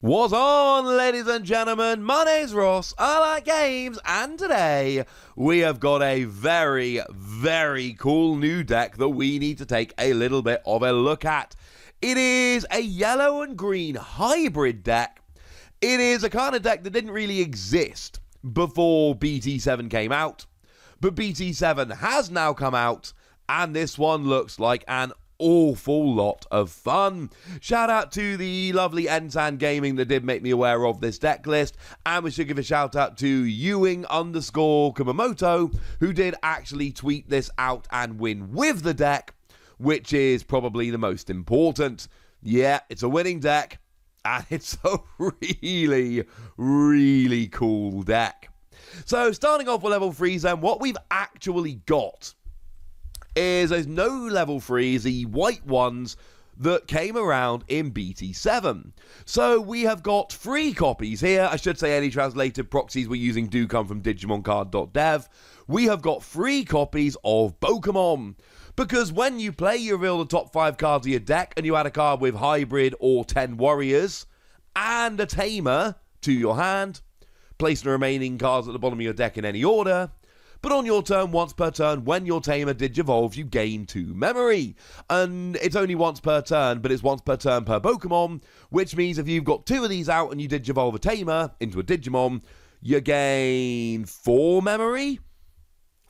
What's on, ladies and gentlemen? My name's Ross, I like games, and today we have got a very, very cool new deck that we need to take a little bit of a look at. It is a yellow and green hybrid deck. It is a kind of deck that didn't really exist before BT7 came out, but BT7 has now come out, and this one looks like an awful lot of fun. Shout out to the lovely Ensan Gaming that did make me aware of this deck list, and we should give a shout out to Ewing_Kumamoto, who did actually tweet this out and win with the deck, which is probably the most important. Yeah, it's a winning deck, and it's a really, really cool deck. So starting off with level 3s then, what we've actually got is those no level 3s, the white ones that came around in BT7. So we have got 3 copies here. I should say any translated proxies we're using do come from DigimonCard.dev. We have got 3 copies of Pokemon, because when you play, you reveal the top 5 cards of your deck, and you add a card with Hybrid or 10 Warriors and a Tamer to your hand, place the remaining cards at the bottom of your deck in any order. But on your turn, once per turn, when your Tamer Digivolves, you gain 2 memory. And it's only once per turn, but it's once per turn per Pokemon, which means if you've got 2 of these out and you Digivolve a Tamer into a Digimon, you gain 4 memory,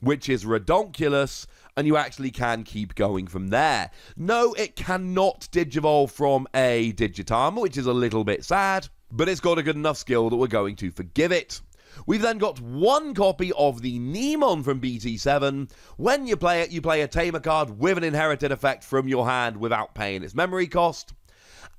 which is redonkulous, and you actually can keep going from there. No, it cannot Digivolve from a Digitama, which is a little bit sad, but it's got a good enough skill that we're going to forgive it. We've then got 1 copy of the Nemon from BT7. When you play it, you play a Tamer card with an inherited effect from your hand without paying its memory cost.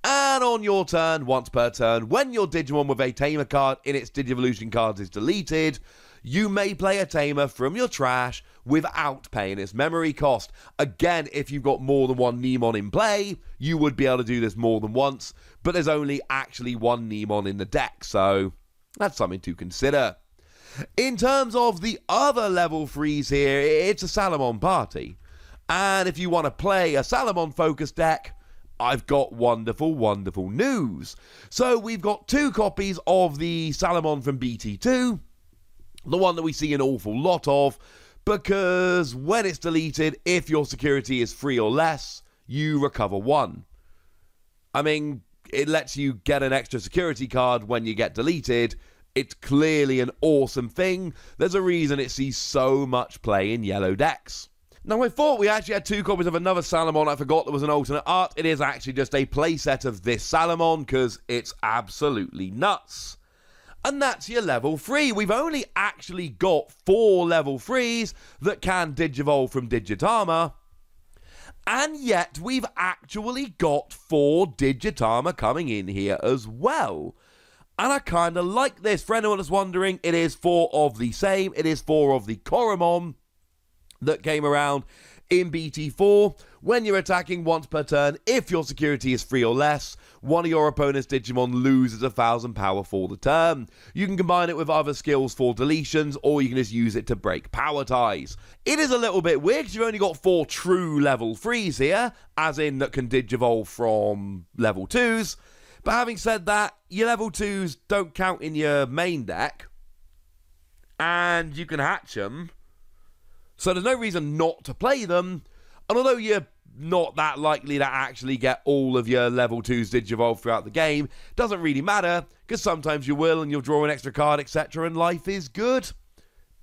And on your turn, once per turn, when your Digimon with a Tamer card in its Digivolution cards is deleted, you may play a Tamer from your trash without paying its memory cost. Again, if you've got more than 1 Nemon in play, you would be able to do this more than once, but there's only actually 1 Nemon in the deck, so that's something to consider. In terms of the other level 3s here, it's a Salamon party. And if you want to play a Salamon focused deck, I've got wonderful, wonderful news. So we've got 2 copies of the Salamon from BT2, the one that we see an awful lot of, because when it's deleted, if your security is 3 or less, you recover 1. I mean, it lets you get an extra security card when you get deleted. It's clearly an awesome thing. There's a reason it sees so much play in yellow decks. Now, I thought we actually had 2 copies of another Salamon. I forgot there was an alternate art. It is actually just a playset of this Salamon, because it's absolutely nuts. And that's your level 3. We've only actually got 4 level 3s that can Digivolve from Digitama. And yet, we've actually got 4 Digitama coming in here as well. And I kind of like this. For anyone that's wondering, it is 4 of the same. It is 4 of the Koromon that came around in BT4. When you're attacking once per turn, if your security is 3 or less, one of your opponent's Digimon loses 1,000 power for the turn. You can combine it with other skills for deletions, or you can just use it to break power ties. It is a little bit weird because you've only got 4 true level 3s here, as in that can Digivolve from level 2s. But having said that, your level 2s don't count in your main deck, and you can hatch them. So there's no reason not to play them. And although you're not that likely to actually get all of your level 2s Digivolve throughout the game, doesn't really matter, because sometimes you will and you'll draw an extra card, etc., and life is good.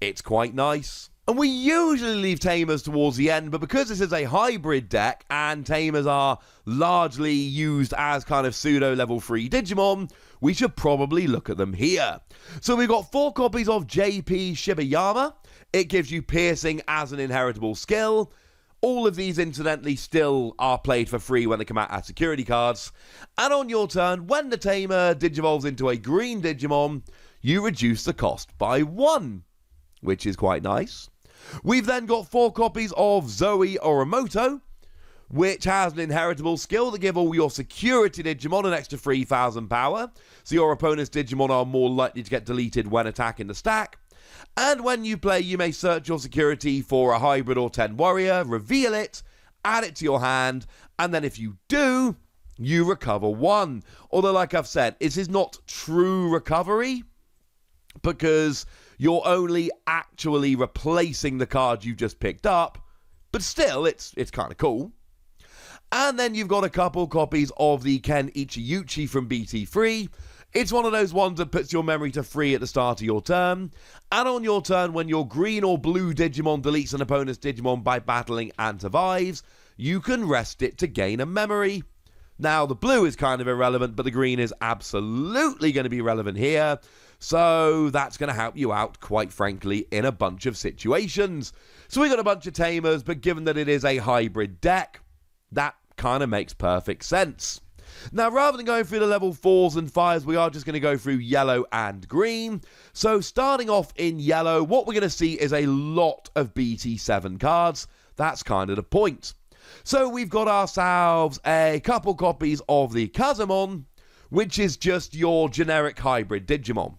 It's quite nice. And we usually leave Tamers towards the end, but because this is a hybrid deck and Tamers are largely used as kind of pseudo level 3 Digimon, we should probably look at them here. So we've got 4 copies of JP Shibayama. It gives you piercing as an inheritable skill. All of these, incidentally, still are played for free when they come out as security cards. And on your turn, when the Tamer Digivolves into a green Digimon, you reduce the cost by 1, which is quite nice. We've then got 4 copies of Zoe Oromoto, which has an inheritable skill that give all your security Digimon an extra 3,000 power, so your opponent's Digimon are more likely to get deleted when attacking the stack. And when you play, you may search your security for a hybrid or 10 warrior, reveal it, add it to your hand, and then if you do, you recover 1. Although, like I've said, this is not true recovery, because you're only actually replacing the card you just picked up, but still, it's kind of cool. And then you've got a couple copies of the Ken Ichiyuchi from BT3. It's one of those ones that puts your memory to 3 at the start of your turn, and on your turn, when your green or blue Digimon deletes an opponent's Digimon by battling and survives, you can rest it to gain a memory. Now, the blue is kind of irrelevant, but the green is absolutely going to be relevant here, so that's going to help you out, quite frankly, in a bunch of situations. So we got a bunch of Tamers, but given that it is a hybrid deck, that kind of makes perfect sense. Now, rather than going through the level 4s and 5s, we are just going to go through yellow and green. So starting off in yellow, what we're going to see is a lot of BT7 cards. That's kind of the point. So we've got ourselves a couple copies of the Kazamon, which is just your generic hybrid Digimon.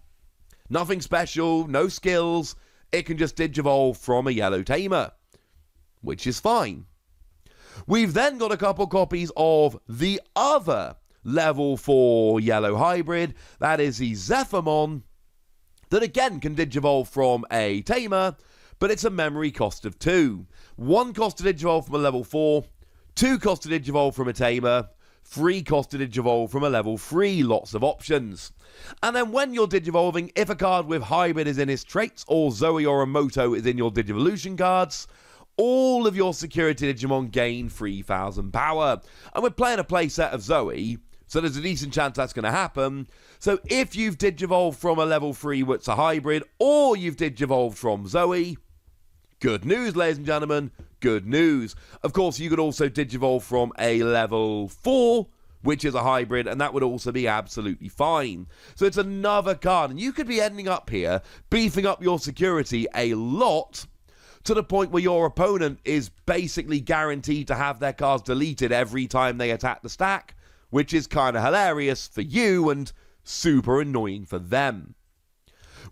Nothing special, no skills. It can just Digivolve from a yellow Tamer, which is fine. We've then got a couple copies of the other level 4 yellow hybrid. That is the Zephyrmon, that again can Digivolve from a Tamer, but it's a memory cost of 2. 1 cost to Digivolve from a level 4, 2 cost to Digivolve from a Tamer, 3 cost to Digivolve from a level 3, lots of options. And then when you're Digivolving, if a card with hybrid is in its traits, or Zoe or Emoto is in your Digivolution cards, all of your security Digimon gain 3,000 power. And we're playing a playset of Zoe, so there's a decent chance that's going to happen. So if you've Digivolved from a level 3 which a hybrid, or you've Digivolved from Zoe, good news, ladies and gentlemen, good news. Of course, you could also Digivolve from a level 4, which is a hybrid, and that would also be absolutely fine. So it's another card, and you could be ending up here beefing up your security a lot, to the point where your opponent is basically guaranteed to have their cards deleted every time they attack the stack, which is kind of hilarious for you and super annoying for them.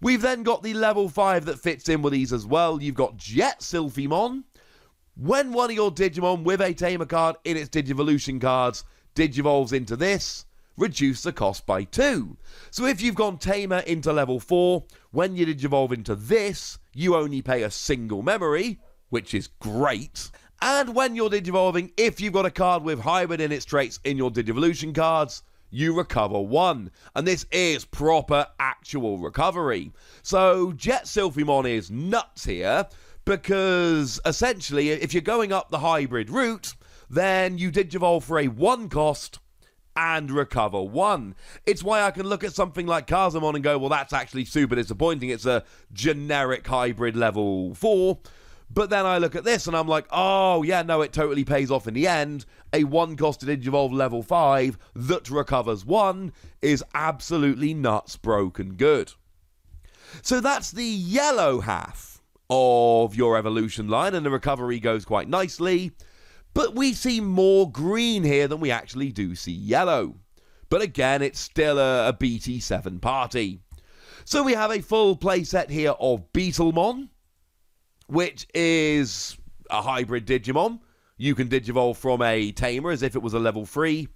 We've then got the level 5 that fits in with these as well. You've got Jet Sylphimon. When one of your Digimon with a Tamer card in its Digivolution cards Digivolves into this, reduce the cost by 2. So if you've gone Tamer into level 4, when you Digivolve into this, you only pay a single memory, which is great. And when you're Digivolving, if you've got a card with hybrid in its traits in your Digivolution cards, you recover 1. And this is proper actual recovery. So Jet Sylphimon is nuts here, because essentially, if you're going up the hybrid route, then you Digivolve for a 1 cost and recover 1. It's why I can look at something like Kazamon and go, well, that's actually super disappointing. It's a generic hybrid level 4. But then I look at this and I'm like, oh, yeah, no, it totally pays off in the end. A 1 cost to Digivolve level 5 that recovers 1 is absolutely nuts, broken good. So that's the yellow half of your evolution line, and the recovery goes quite nicely. But we see more green here than we actually do see yellow. But again, it's still a BT7 party. So we have a full playset here of Beetlemon, which is a hybrid Digimon. You can Digivolve from a Tamer as if it was a level 3.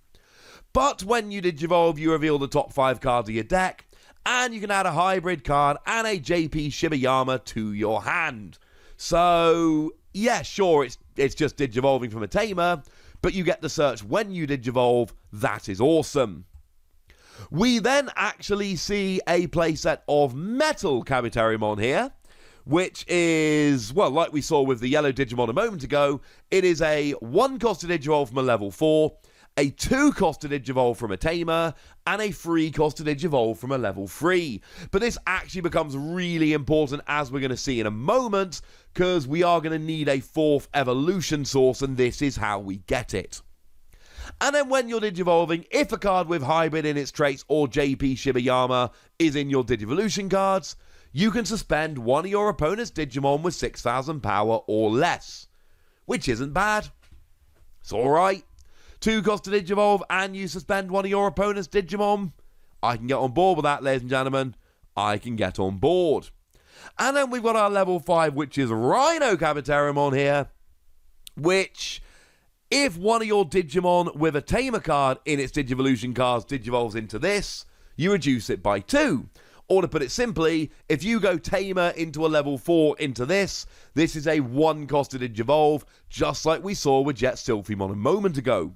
But when you Digivolve, you reveal the top 5 cards of your deck, and you can add a hybrid card and a JP Shibayama to your hand. So, yeah, sure, it's just Digivolving from a Tamer, but you get the search when you Digivolve. That is awesome. We then actually see a playset of Metal Kabuterimon here, which is, well, like we saw with the yellow Digimon a moment ago, it is a 1 cost to Digivolve from a level 4, a 2 cost to Digivolve from a Tamer, and a 3 cost to Digivolve from a level 3. But this actually becomes really important, as we're going to see in a moment, because we are going to need a 4th evolution source, and this is how we get it. And then when you're Digivolving, if a card with hybrid in its traits or JP Shibayama is in your Digivolution cards, you can suspend one of your opponent's Digimon with 6,000 power or less, which isn't bad. It's alright. 2 cost to Digivolve and you suspend one of your opponent's Digimon. I can get on board with that, ladies and gentlemen. I can get on board. And then we've got our level 5, which is Rhino Kabuterimon here, which If one of your Digimon with a Tamer card in its Digivolution cards digivolves into this, you reduce it by 2. Or to put it simply, if you go Tamer into a level 4 into this is a 1-cost to digivolve, just like we saw with Jet Sylphimon a moment ago.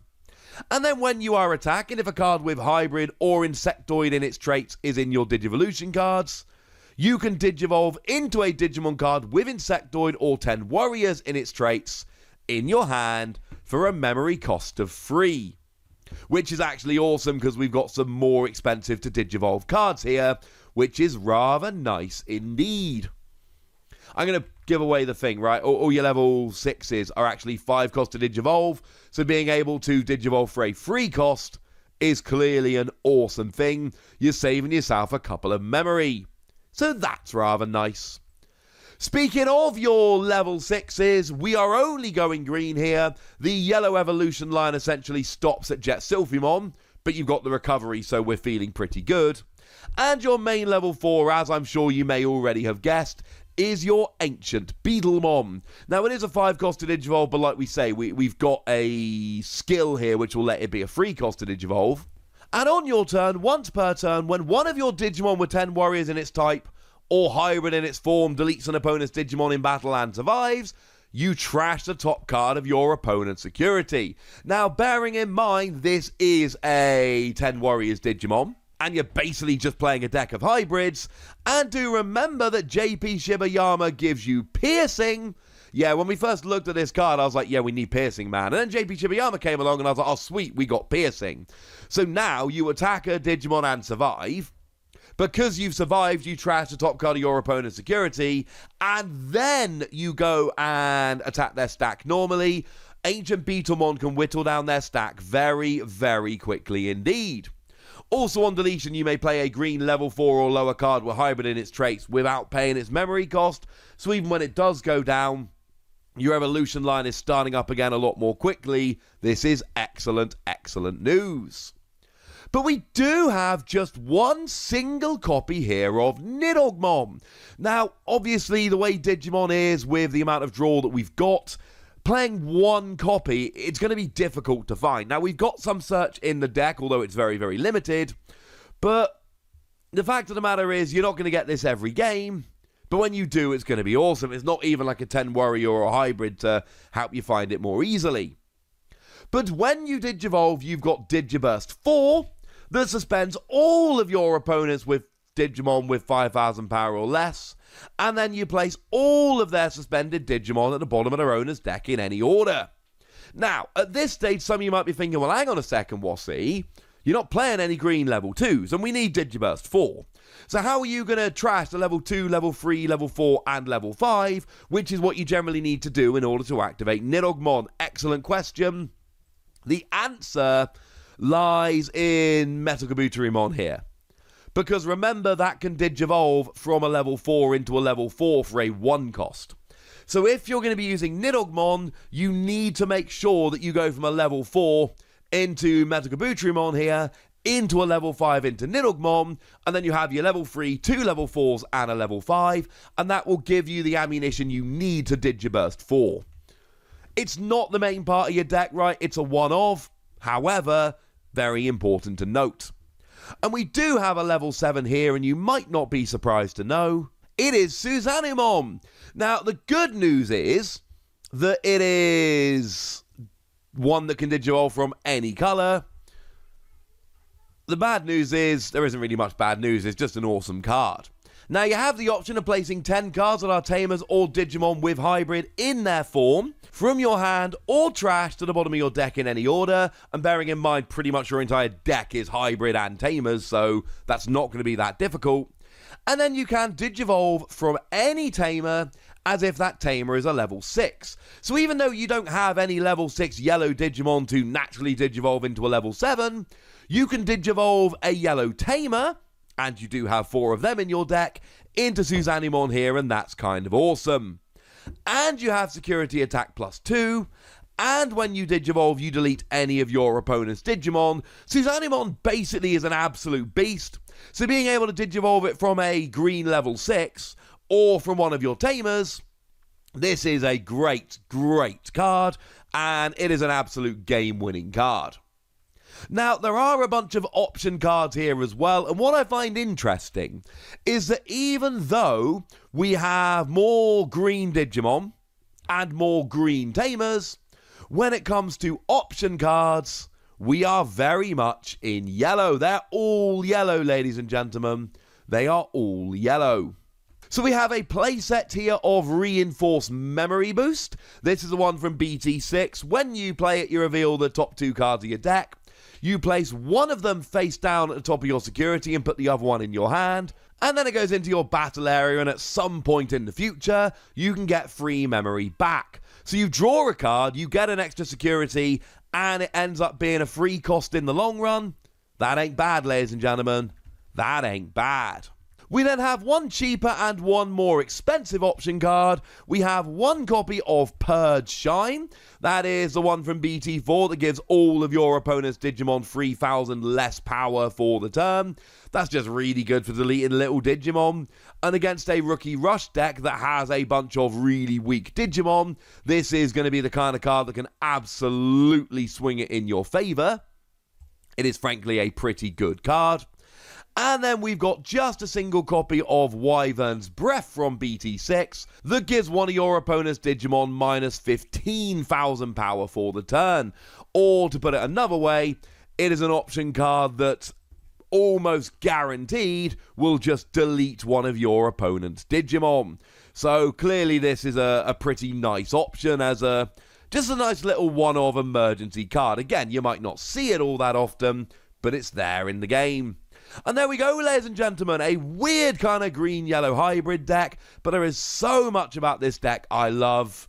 And then when you are attacking, if a card with Hybrid or Insectoid in its traits is in your Digivolution cards, you can digivolve into a Digimon card with Insectoid or 10 Warriors in its traits in your hand for a memory cost of 3. Which is actually awesome because we've got some more expensive to digivolve cards here, which is rather nice indeed. I'm going to give away the thing, right? All your level 6s are actually 5 cost to digivolve, so being able to digivolve for a 3 cost is clearly an awesome thing. You're saving yourself a couple of memory. So that's rather nice. Speaking of your level 6s, we are only going green here. The yellow evolution line essentially stops at Jet Sylphimon, but you've got the recovery, so we're feeling pretty good. And your main level 4, as I'm sure you may already have guessed, is your Ancient Beetlemon. Now, it is a 5 cost to digivolve, but like we say, we've got a skill here which will let it be a 3 cost to digivolve. And on your turn, once per turn, when one of your Digimon with 10 Warriors in its type, or Hybrid in its form, deletes an opponent's Digimon in battle and survives, you trash the top card of your opponent's security. Now, bearing in mind, this is a 10 Warriors Digimon, and you're basically just playing a deck of hybrids, and do remember that JP Shibayama gives you Piercing. Yeah, when we first looked at this card, I was like, yeah, we need Piercing, man. And then JP Shibayama came along, and I was like, oh, sweet, we got Piercing. So now you attack a Digimon and survive. Because you've survived, you trash the top card of your opponent's security, and then you go and attack their stack normally. Ancient Beetlemon can whittle down their stack very, very quickly indeed. Also on deletion, you may play a green level 4 or lower card with Hybrid in its traits without paying its memory cost, so even when it does go down, your evolution line is starting up again a lot more quickly. This is excellent, excellent news. But we do have just one single copy here of Nidogmon. Now, obviously, the way Digimon is with the amount of draw that we've got, playing one copy, it's going to be difficult to find. Now, we've got some search in the deck, although it's very, very limited. But the fact of the matter is, you're not going to get this every game. But when you do, it's going to be awesome. It's not even like a 10 Warrior or a Hybrid to help you find it more easily. But when you Digivolve, you've got Digiburst 4, that suspends all of your opponents with Digimon with 5,000 power or less, and then you place all of their suspended Digimon at the bottom of their owner's deck in any order. Now, at this stage, some of you might be thinking, well, hang on a second, Wassy, you're not playing any green level 2s, and we need Digiburst 4. So how are you going to trash the level 2, level 3, level 4, and level 5, which is what you generally need to do in order to activate Nidogmon? Excellent question. The answer lies in Metal Kabuterimon here. Because remember, that can Digivolve from a level 4 into a level 4 for a 1 cost. So if you're going to be using Nidogmon, you need to make sure that you go from a level 4 into Metal Kabuterimon here, into a level 5 into Nidogmon, and then you have your level 3, 2 level 4s, and a level 5, and that will give you the ammunition you need to Digiburst 4. It's not the main part of your deck, right? It's a one-off. However, very important to note. And we do have a level 7 here, and you might not be surprised to know, it is Susanimon. Now, the good news is that it is one that can Digivolve from any colour. The bad news is, there isn't really much bad news, it's just an awesome card. Now, you have the option of placing 10 cards that are Tamers or Digimon with Hybrid in their form from your hand or trash to the bottom of your deck in any order. And bearing in mind, pretty much your entire deck is Hybrid and Tamers, so that's not going to be that difficult. And then you can Digivolve from any Tamer as if that Tamer is a level 6. So even though you don't have any level 6 yellow Digimon to naturally Digivolve into a level 7, you can Digivolve a yellow Tamer, and you do have 4 of them in your deck, into Susanimon here, and that's kind of awesome. And you have security attack +2, and when you Digivolve, you delete any of your opponent's Digimon. Susanimon basically is an absolute beast, so being able to Digivolve it from a green level 6, or from one of your Tamers, This is a great, great card, and it is an absolute game-winning card. Now, there are a bunch of option cards here as well, and what I find interesting is that even though we have more green Digimon and more green Tamers, when it comes to option cards, we are very much in yellow. They're all yellow, ladies and gentlemen. They are all yellow. So we have a playset here of Reinforced Memory Boost. This is the one from BT6. When you play it, you reveal the top 2 cards of your deck. You place one of them face down at the top of your security and put the other one in your hand. And then it goes into your battle area, and at some point in the future, you can get free memory back. So you draw a card, you get an extra security, and it ends up being a free cost in the long run. That ain't bad, ladies and gentlemen. That ain't bad. We then have one cheaper and one more expensive option card. We have one copy of Purge Shine. That is the one from BT4 that gives all of your opponent's Digimon 3,000 less power for the turn. That's just really good for deleting little Digimon. And against a Rookie Rush deck that has a bunch of really weak Digimon, this is going to be the kind of card that can absolutely swing it in your favor. It is frankly a pretty good card. And then we've got just a single copy of Wyvern's Breath from BT6 that gives one of your opponent's Digimon minus 15,000 power for the turn. Or to put it another way, it is an option card that almost guaranteed will just delete one of your opponent's Digimon. So clearly this is a pretty nice option as just a nice little one-off emergency card. Again, you might not see it all that often, but it's there in the game. And there we go, ladies and gentlemen, a weird kind of green-yellow hybrid deck, but there is so much about this deck I love.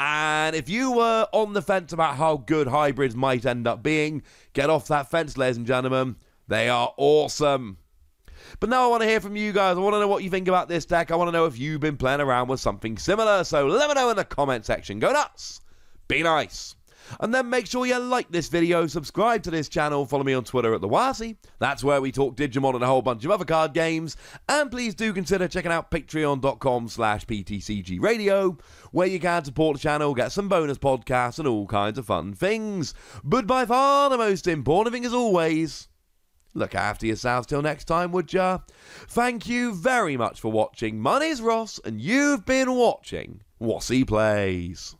And if you were on the fence about how good hybrids might end up being, get off that fence, ladies and gentlemen. They are awesome. But now I want to hear from you guys. I want to know what you think about this deck. I want to know if you've been playing around with something similar. So let me know in the comment section. Go nuts. Be nice. And then make sure you like this video, subscribe to this channel, follow me on Twitter at TheWazi. That's where we talk Digimon and a whole bunch of other card games. And please do consider checking out patreon.com/PTCGradio, where you can support the channel, get some bonus podcasts and all kinds of fun things. But by far the most important thing as always, look after yourselves till next time, would ya? Thank you very much for watching. My name's Ross, and you've been watching WYBRID Plays.